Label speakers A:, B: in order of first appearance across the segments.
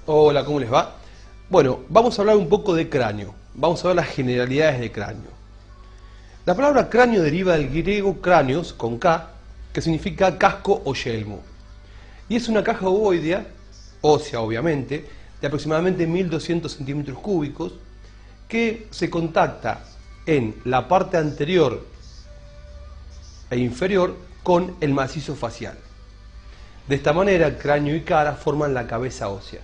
A: Hola, ¿cómo les va? Bueno, vamos a hablar un poco de cráneo. Vamos a ver las generalidades de cráneo. La palabra cráneo deriva del griego cráneos, con K, que significa casco o yelmo. Y es una caja ovoidea, ósea obviamente, de aproximadamente 1200 centímetros cúbicos, que se contacta en la parte anterior e inferior con el macizo facial. De esta manera, cráneo y cara forman la cabeza ósea.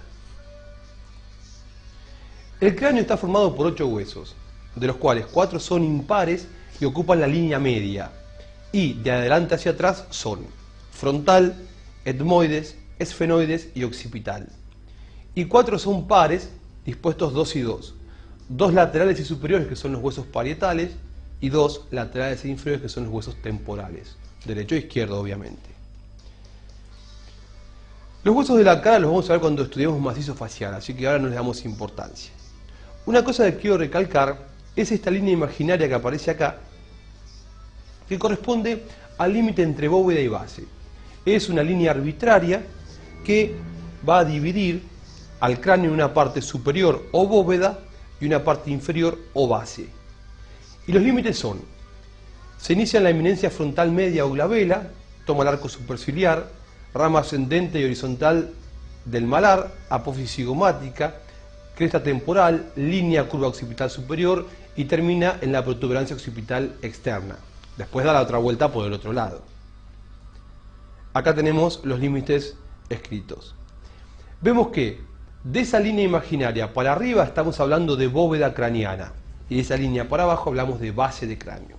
A: El cráneo está formado por 8 huesos, de los cuales 4 son impares y ocupan la línea media, y de adelante hacia atrás son frontal, etmoides, esfenoides y occipital. Y 4 son pares, dispuestos 2 y 2, 2 laterales y superiores, que son los huesos parietales, y 2 laterales e inferiores, que son los huesos temporales, derecho e izquierdo obviamente. Los huesos de la cara los vamos a ver cuando estudiemos macizo facial, así que ahora no les damos importancia. Una cosa que quiero recalcar es esta línea imaginaria que aparece acá, que corresponde al límite entre bóveda y base. Es una línea arbitraria que va a dividir al cráneo en una parte superior o bóveda y una parte inferior o base. Y los límites son: se inicia en la eminencia frontal media o glabela, toma el arco superciliar, rama ascendente y horizontal del malar, apófisis cigomática, cresta temporal, línea curva occipital superior y termina en la protuberancia occipital externa. Después da la otra vuelta por el otro lado. Acá tenemos los límites escritos. Vemos que de esa línea imaginaria para arriba estamos hablando de bóveda craneana y de esa línea para abajo hablamos de base de cráneo.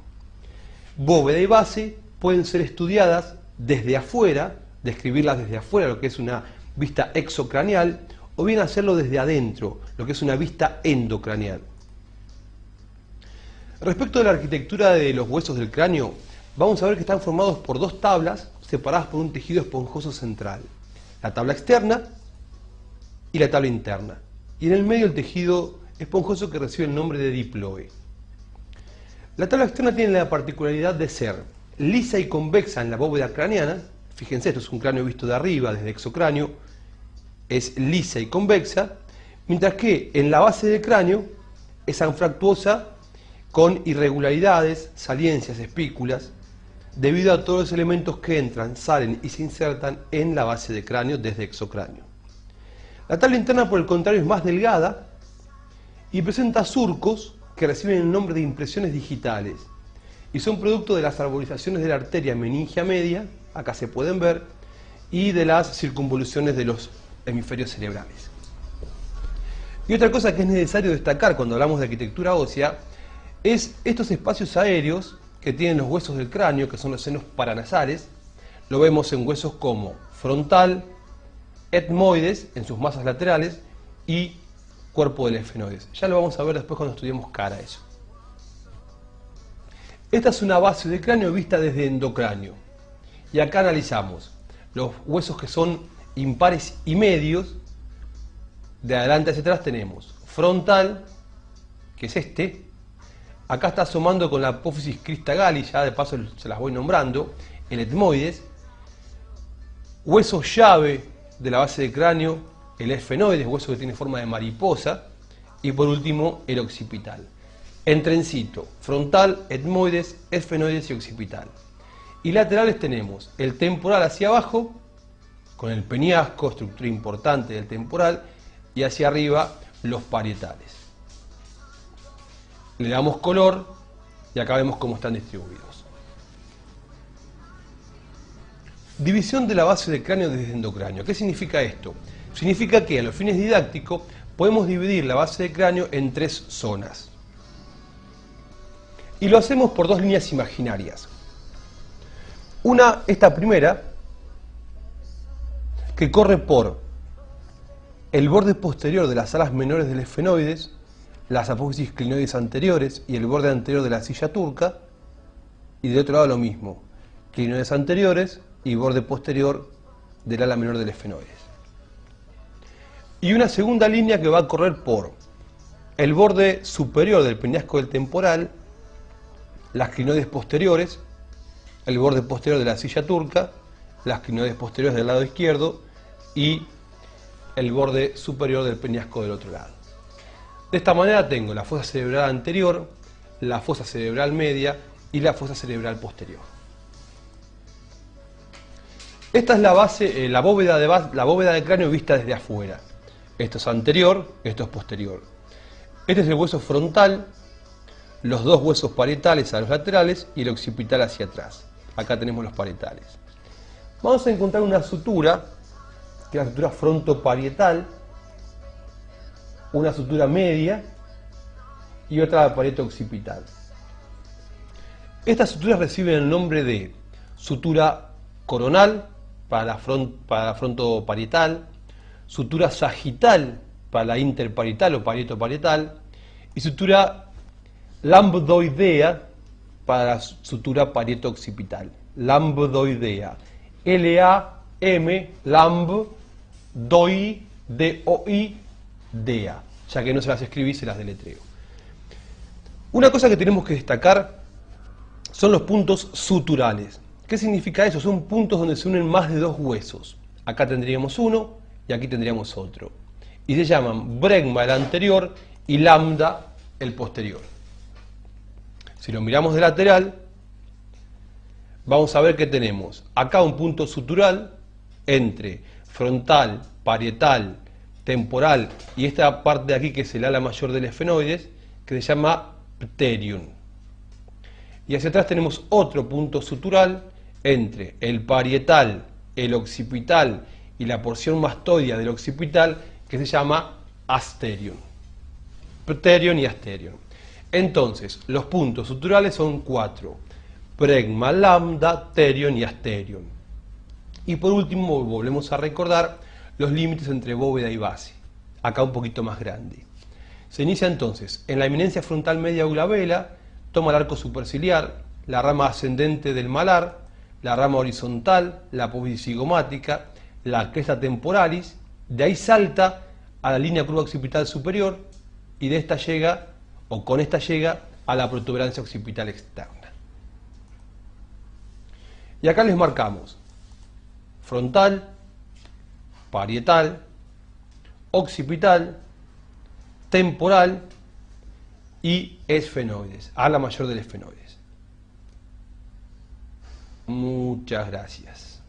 A: Bóveda y base pueden ser estudiadas desde afuera, describirlas desde afuera, lo que es una vista exocraneal, o bien hacerlo desde adentro, lo que es una vista endocraneal. Respecto de la arquitectura de los huesos del cráneo, vamos a ver que están formados por 2 tablas separadas por un tejido esponjoso central. La tabla externa y la tabla interna. Y en el medio el tejido esponjoso que recibe el nombre de diploe. La tabla externa tiene la particularidad de ser lisa y convexa en la bóveda craneana. Fíjense, esto es un cráneo visto de arriba, desde exocráneo, es lisa y convexa, mientras que en la base del cráneo es anfractuosa con irregularidades, saliencias, espículas, debido a todos los elementos que entran, salen y se insertan en la base del cráneo desde exocráneo. La tabla interna, por el contrario, es más delgada y presenta surcos que reciben el nombre de impresiones digitales y son producto de las arborizaciones de la arteria meningia media, acá se pueden ver, y de las circunvoluciones de los hemisferios cerebrales. Y otra cosa que es necesario destacar cuando hablamos de arquitectura ósea es estos espacios aéreos que tienen los huesos del cráneo, que son los senos paranasales. Lo vemos en huesos como frontal, etmoides en sus masas laterales y cuerpo del esfenoides. Ya lo vamos a ver después cuando estudiemos cara eso. Esta es una base de cráneo vista desde endocráneo. Y acá analizamos los huesos que son impares y medios. De adelante hacia atrás tenemos frontal, que es este. Acá está asomando con la apófisis crista galli, ya de paso se las voy nombrando, el etmoides. Hueso llave de la base de cráneo, el esfenoides, hueso que tiene forma de mariposa. Y por último, el occipital. En trencito, frontal, etmoides, esfenoides y occipital. Y laterales tenemos el temporal hacia abajo, con el peñasco, estructura importante del temporal, y hacia arriba los parietales. Le damos color y acá vemos cómo están distribuidos. División de la base del cráneo desde endocráneo. ¿Qué significa esto? Significa que a los fines didácticos podemos dividir la base del cráneo en 3 zonas. Y lo hacemos por 2 líneas imaginarias. Una, esta primera, que corre por el borde posterior de las alas menores del esfenoides, las apófisis clinoides anteriores y el borde anterior de la silla turca, y del otro lado lo mismo, clinoides anteriores y borde posterior del ala menor del esfenoides. Y una segunda línea que va a correr por el borde superior del peñasco del temporal, las clinoides posteriores, el borde posterior de la silla turca, las clinoides posteriores del lado izquierdo y el borde superior del peñasco del otro lado. De esta manera tengo la fosa cerebral anterior, la fosa cerebral media y la fosa cerebral posterior. Esta es la base, la bóveda del cráneo vista desde afuera. Esto es anterior, esto es posterior. Este es el hueso frontal, los dos huesos parietales a los laterales y el occipital hacia atrás. Acá tenemos los parietales. Vamos a encontrar una sutura, que es la sutura frontoparietal, una sutura media y otra parieto occipital. Estas suturas reciben el nombre de sutura coronal para la frontoparietal, sutura sagital para la interparietal o parieto parietal y sutura lambdoidea para la sutura parieto occipital. Lambdoidea. L-A-M, lamb, doi, D-O-I, dea. Ya que no se las escribí, se las deletreo. Una cosa que tenemos que destacar son los puntos suturales. ¿Qué significa eso? Son puntos donde se unen más de dos huesos. Acá tendríamos uno y aquí tendríamos otro. Y se llaman bregma el anterior y lambda el posterior. Si lo miramos de lateral, vamos a ver que tenemos acá un punto sutural entre frontal, parietal, temporal y esta parte de aquí que es el ala mayor del esfenoides, que se llama pterium. Y hacia atrás tenemos otro punto sutural entre el parietal, el occipital y la porción mastoidea del occipital, que se llama asterium. Pterium y asterium. Entonces, los puntos suturales son 4. Bregma, lambda, pterium y asterium. Y por último, volvemos a recordar los límites entre bóveda y base. Acá un poquito más grande. Se inicia entonces en la eminencia frontal media glabela, toma el arco superciliar, la rama ascendente del malar, la rama horizontal, la apófisis cigomática, la cresta temporalis, de ahí salta a la línea curva occipital superior y de esta llega, o con esta llega, a la protuberancia occipital externa. Y acá les marcamos frontal, parietal, occipital, temporal y esfenoides, ala mayor del esfenoides. Muchas gracias.